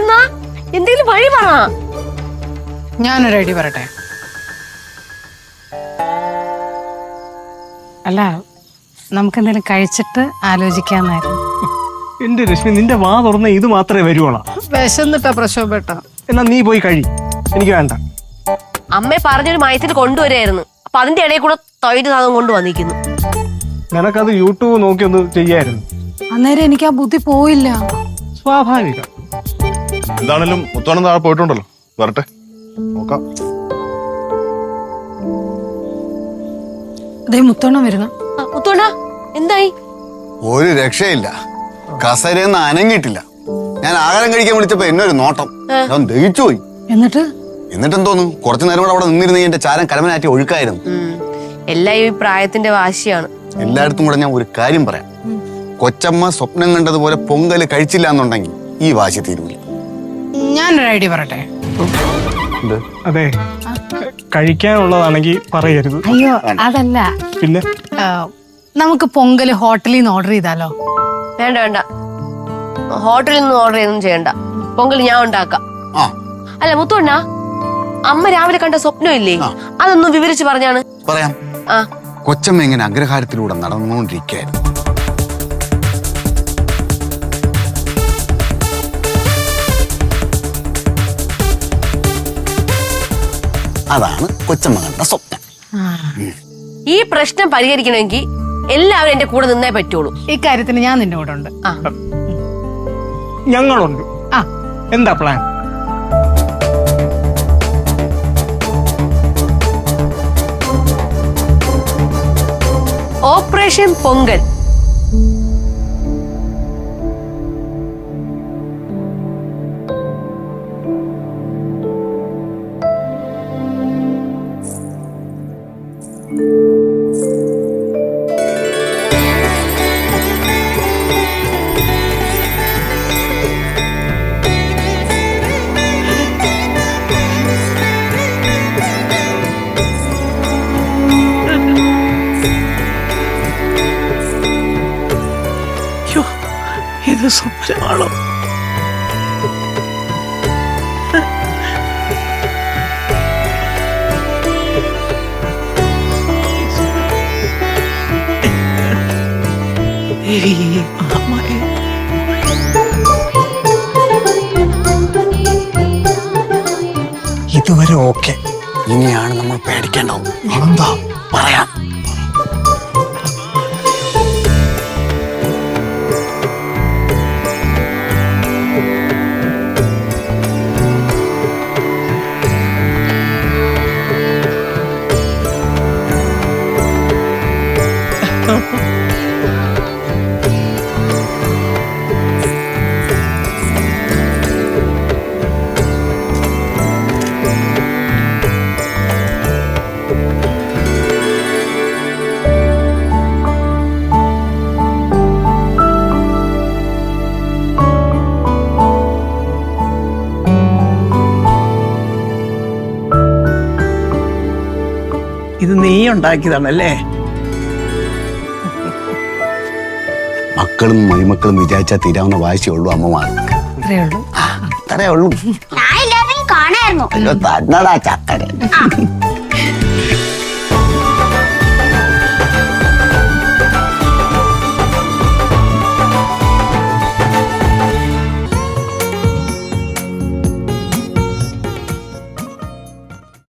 മുത്തണ്ണ എന്തെങ്കിലും വഴി പറ. ഞാനൊരു ഐഡിയ പറയട്ടെ. അല്ല, നമുക്ക് എന്തെങ്കിലും കഴിച്ചിട്ട് ആലോചിക്കാന്നായിരുന്നു. എന്റെ രശ്മി, നിന്റെ വാ തുറന്ന ഇത് മാത്രമേ വരുവോളാ. വിശന്നിട്ടാ പ്രശോഭേട്ട. എന്നാ നീ പോയി കഴി, എനിക്ക് വേണ്ട. അമ്മ പറഞ്ഞൊരു മയത്തിന് കൊണ്ടുവരായിരുന്നു. അപ്പൊ അതിന്റെ ഇടയിൽ കൂടെ തൊഴിൽ സാധനം കൊണ്ടുവന്നിരിക്കുന്നു. നിനക്കത് യൂട്യൂബ് നോക്കി ഒന്ന് ചെയ്യായിരുന്നു. അന്നേരം എനിക്ക് ആ ബുദ്ധി പോയില്ല. സ്വാഭാവികം. എന്താണേലും മുത്തോണം താഴെ പോയിട്ടുണ്ടല്ലോ, വരട്ടെ നോക്കാം. അതേ മുത്തോണം വരുന്നു. മുത്തോണ്ണ എന്തായി? ഒരു രക്ഷയില്ല. കസരയൊന്നും അനങ്ങിയിട്ടില്ല. ഞാൻ ആഹാരം കഴിക്കാൻ വിളിച്ചപ്പോ എന്നൊരു നോട്ടം, ഞാൻ ദഹിച്ചു പോയി. എന്നിട്ടെന്തോന്നു, കുറച്ചു നേരം കൂടെ അവിടെ നിന്നിരുന്ന എന്റെ ചാരം കലമനാറ്റി ഒഴുക്കായിരുന്നു. എല്ലാം ഈ പ്രായത്തിന്റെ വാശിയാണ്. എല്ലായിടത്തും കൂടെ ഞാൻ ഒരു കാര്യം പറയാം. കൊച്ചമ്മ സ്വപ്നം കണ്ടതുപോലെ പൊങ്കല് കഴിച്ചില്ല എന്നുണ്ടെങ്കിൽ ഈ വാശി തീരുമില്ല. ഞാനൊരു ഐഡിയ പറയട്ടെ. അതെ, കഴിക്കാനുള്ളതാണെങ്കിൽ പറയരുത്. അയ്യോ അതല്ല, പിന്നെ നമുക്ക് പൊങ്കല് ഹോട്ടലിൽ നിന്ന് ഓർഡർ ചെയ്താലോ? വേണ്ട വേണ്ട, ഹോട്ടലിൽ നിന്ന് ഓർഡർ ചെയ്തൊന്നും ചെയ്യണ്ട. പൊങ്കൽ ഞാൻ ഉണ്ടാക്കാം. അല്ല മുത്തോണ്ണ, അമ്മ രാവിലെ കണ്ട സ്വപ്നം ഇല്ലേ, അതൊന്നും വിവരിച്ച് പറഞ്ഞാണ്. പറയാം. കൊച്ചമ്മ ഇങ്ങനെ അഗ്രഹാരത്തിലൂടെ നടന്നുകൊണ്ടിരിക്കുകയായിരുന്നു. അതാണ് കൊച്ചമ്മ കണ്ട സ്വപ്നം. ഈ പ്രശ്നം പരിഹരിക്കണമെങ്കിൽ എല്ലാവരും എന്റെ കൂടെ നിന്നേ പറ്റുള്ളൂ. ഇക്കാര്യത്തിന് ഞാൻ നിന്റെ കൂടെ ഉണ്ട്. ഞങ്ങളുണ്ട്. എന്താ പ്ലാൻ? ഓപ്പറേഷൻ പൊങ്കൽ. ഇത് സ്വപ്നമാണോ? ഇതുവരെ ഓക്കെ. ഇനിയാണ് നമ്മൾ പേടിക്കേണ്ടത്. എന്താ പറയാം. ഇത് നീ ഉണ്ടാക്കിയതാണല്ലേ? മക്കളും മരുമക്കളും വിചാരിച്ചാൽ തീരാവുന്ന വാശിയുള്ളൂ അമ്മമാർ. അത്രേ ഉള്ളൂ. ഞാൻ എല്ലാവരെയും കാണായിരുന്നു. തന്നടാ ചക്കര.